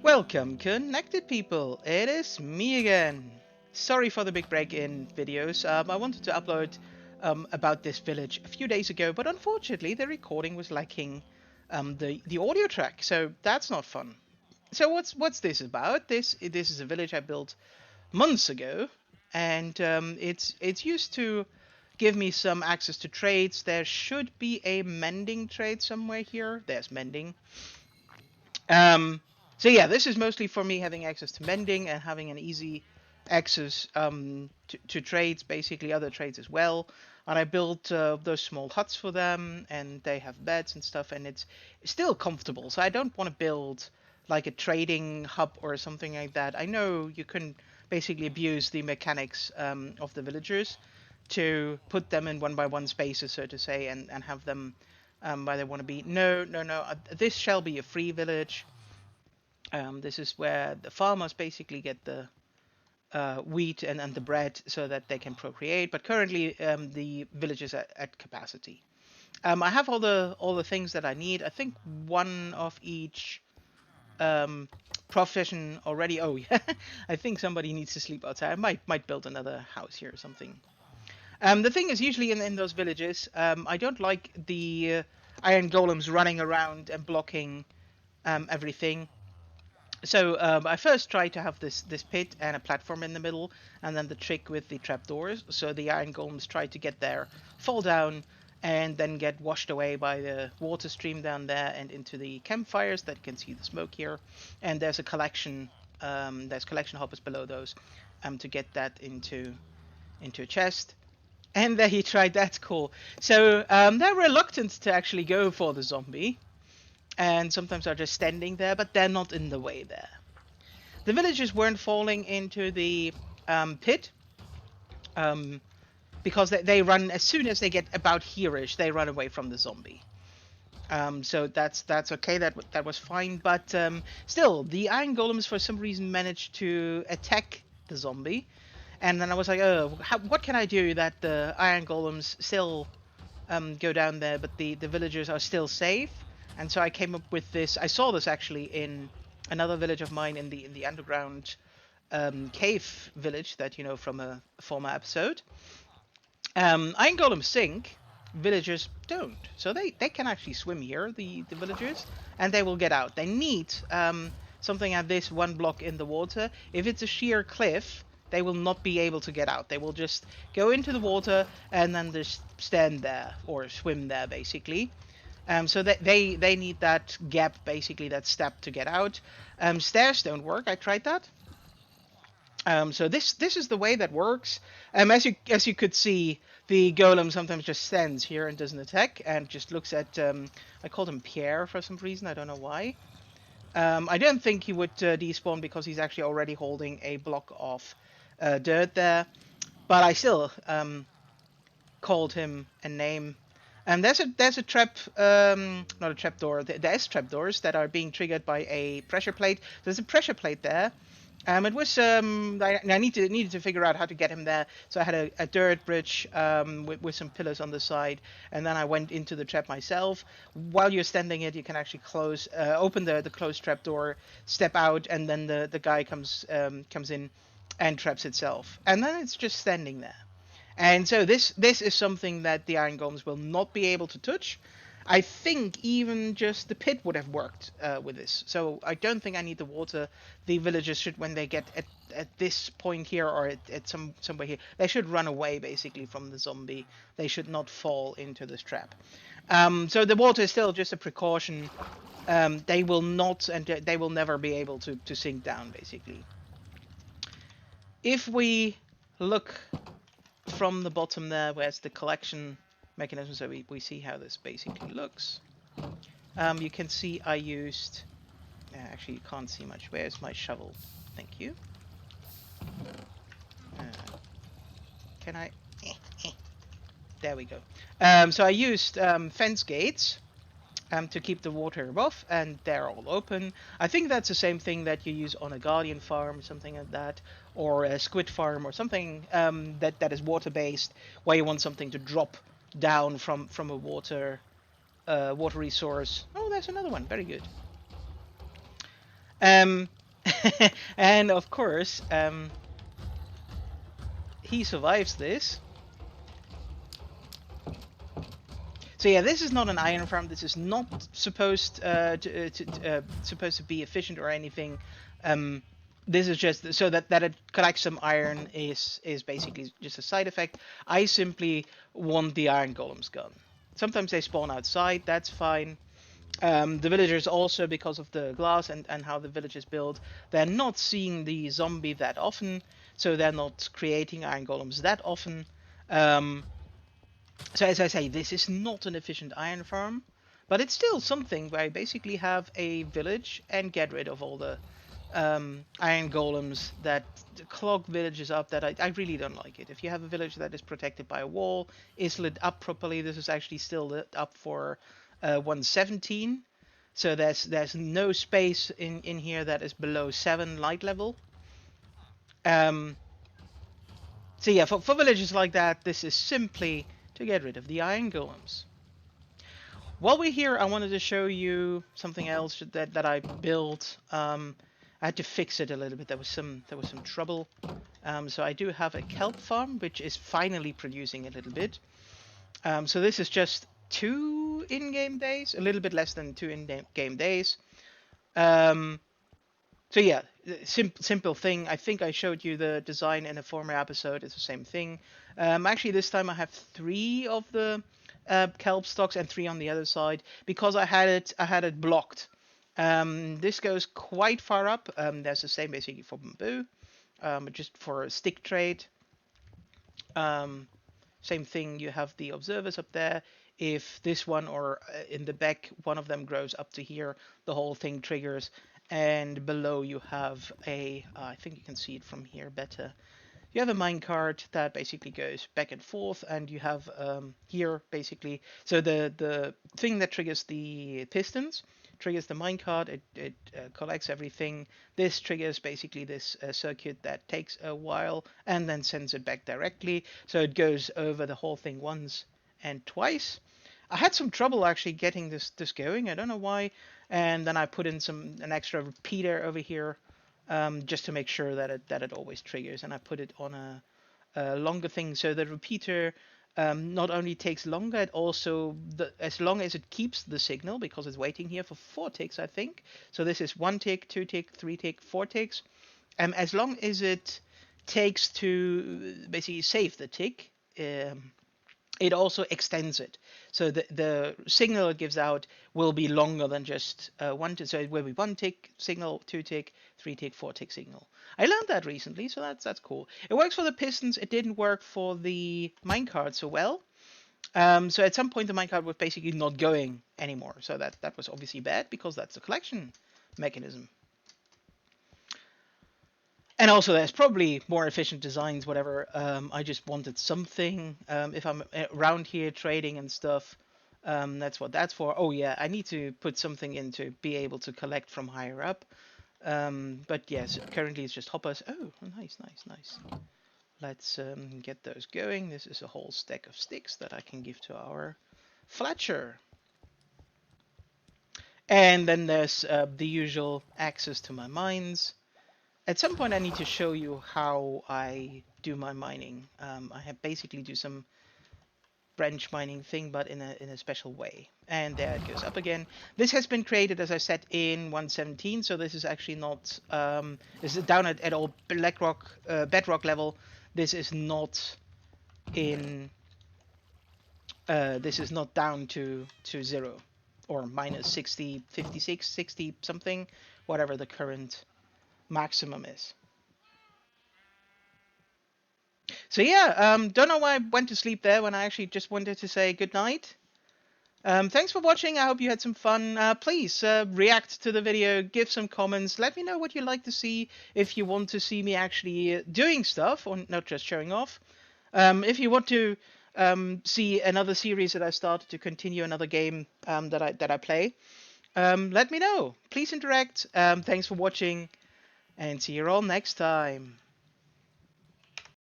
Welcome, connected people. It is me again. Sorry for the big break in videos. I wanted to upload about this village a few days ago, but unfortunately the recording was lacking the audio track, so that's not fun. So what's this about? This is a village I built months ago, and it's used to give me some access to trades. There should be a mending trade somewhere here. There's mending. Um, so yeah, this is mostly for me having access to mending and having an easy access to trades, basically other trades as well. And I built those small huts for them, and they have beds and stuff, and it's still comfortable. So I don't want to build like a trading hub or something like that. I know you can basically abuse the mechanics of the villagers to put them in one by one spaces, so to say, and have them where they want to be. No, no, no. This shall be a free village. This is where the farmers basically get the wheat and the bread so that they can procreate. But currently, the village is at capacity. I have all the things that I need. I think one of each um, profession already. Oh yeah, I think somebody needs to sleep outside. I might build another house here or something. The thing is, usually in those villages, I don't like the iron golems running around and blocking everything. So I first tried to have this pit and a platform in the middle, and then the trick with the trapdoors. So the iron golems try to get there, fall down, and then get washed away by the water stream down there and into the campfires that you can see the smoke here. And there's a collection, there's collection hoppers below those, to get that into a chest. And there he tried. That's cool. So they're reluctant to actually go for the zombie, and sometimes are just standing there, but they're not in the way there. The villagers weren't falling into the pit um, because they run as soon as they get about here-ish, they run away from the zombie. So that's okay. That was fine. But still, the iron golems for some reason managed to attack the zombie, and then I was like, oh, what can I do that the iron golems still go down there, but the villagers are still safe? And so I came up with this. I saw this actually in another village of mine in the underground cave village that you know from a former episode. Iron golems sink, villagers don't, so they can actually swim here, the villagers, and they will get out. They need something at this one block in the water. If it's a sheer cliff, they will not be able to get out. They will just go into the water and then just stand there or swim there, basically. So that they need that gap, basically that step to get out. Stairs don't work. I tried that. So this is the way that works. As you could see, the golem sometimes just stands here and doesn't attack and just looks at. I called him Pierre for some reason. I don't know why. I don't think he would despawn because he's actually already holding a block of dirt there. But I still called him a name. And there's a trap, not a trap door. There's trap doors that are being triggered by a pressure plate. There's a pressure plate there. It was I needed to figure out how to get him there, so I had a dirt bridge with some pillars on the side, and then I went into the trap myself. While you're standing it, you can actually open the closed trap door, step out, and then the guy comes in and traps itself, and then it's just standing there. And so this is something that the iron golems will not be able to touch. I think even just the pit would have worked with this. So I don't think I need the water. The villagers should, when they get at this point here or at somewhere here, they should run away basically from the zombie. They should not fall into this trap. So the water is still just a precaution. They will not, and they will never be able to sink down basically. If we look from the bottom there, where's the collection mechanism, so we see how this basically looks. You can see I used... actually, you can't see much. Where's my shovel? Thank you. Uh, can I... There we go. So I used fence gates to keep the water above, and they're all open. I think that's the same thing that you use on a guardian farm, something like that, or a squid farm, or something that is water-based, where you want something to drop down from a water resource. Oh, there's another one. Very good. Um, and of course, he survives this. So yeah, this is not an iron farm. This is not supposed to be efficient or anything. Um, this is just so that it collects some iron is basically just a side effect. I simply want the iron golems gone. Sometimes they spawn outside. That's fine. The villagers also, because of the glass and how the village is built, they're not seeing the zombie that often, so they're not creating iron golems that often. Um, so as I say, this is not an efficient iron farm, but it's still something where I basically have a village and get rid of all the iron golems that clog villages up. That I really don't like it. If you have a village that is protected by a wall, is lit up properly, this is actually still lit up for 117. So there's no space in here that is below 7 light level. Um, so yeah, for villages like that, this is simply to get rid of the iron golems. While we're here, I wanted to show you something else that I built. I had to fix it a little bit. There was some trouble. So I do have a kelp farm, which is finally producing a little bit. So this is just 2 in-game days, a little bit less than 2 in-game days. Um, so yeah, simple thing. I think I showed you the design in a former episode. It's the same thing. Actually, this time I have 3 of the kelp stocks and 3 on the other side because I had it blocked. This goes quite far up. There's the same basically for bamboo, just for a stick trade. Um, Same thing. You have the observers up there. If this one or in the back one of them grows up to here, the whole thing triggers. And below you have I think you can see it from here better. You have a minecart that basically goes back and forth, and you have here basically. So the thing that triggers the pistons triggers the minecart. It collects everything. This triggers basically this circuit that takes a while and then sends it back directly. So it goes over the whole thing once and twice. I had some trouble actually getting this going. I don't know why. And then I put in an extra repeater over here just to make sure that it always triggers. And I put it on a longer thing, so the repeater not only takes longer, it also as long as it keeps the signal, because it's waiting here for 4 ticks, I think. So this is 1 tick, 2 tick, 3 tick, 4 ticks. As long as it takes to basically save the tick, it also extends it. So the signal it gives out will be longer than just 1 tick. So it will be 1 tick signal, 2 tick, 3 tick, 4 tick signal. I learned that recently, so that's cool. It works for the pistons. It didn't work for the minecart so well. So at some point the minecart was basically not going anymore. So that was obviously bad, because that's the collection mechanism. And also, there's probably more efficient designs, whatever. I just wanted something. If I'm around here trading and stuff, that's what that's for. Oh yeah, I need to put something in to be able to collect from higher up. But yes, currently it's just hoppers. Oh, nice, nice, nice. Let's get those going. This is a whole stack of sticks that I can give to our Fletcher. And then there's the usual access to my mines. At some point I need to show you how I do my mining. I have basically do some branch mining thing, but in a special way. And there it goes up again. This has been created, as I said, in 117, so this is actually not this is down at all bedrock level. This is not in this is not down to 0 or minus 60, 56, 60 something, whatever the current maximum is. So yeah, don't know why I went to sleep there when I actually just wanted to say good night. Thanks for watching. I hope you had some fun. Please react to the video, give some comments, let me know what you'd like to see, if you want to see me actually doing stuff or not just showing off. If you want to see another series that I started to continue, another game that I play, let me know. Please interact. Thanks for watching, and see you all next time.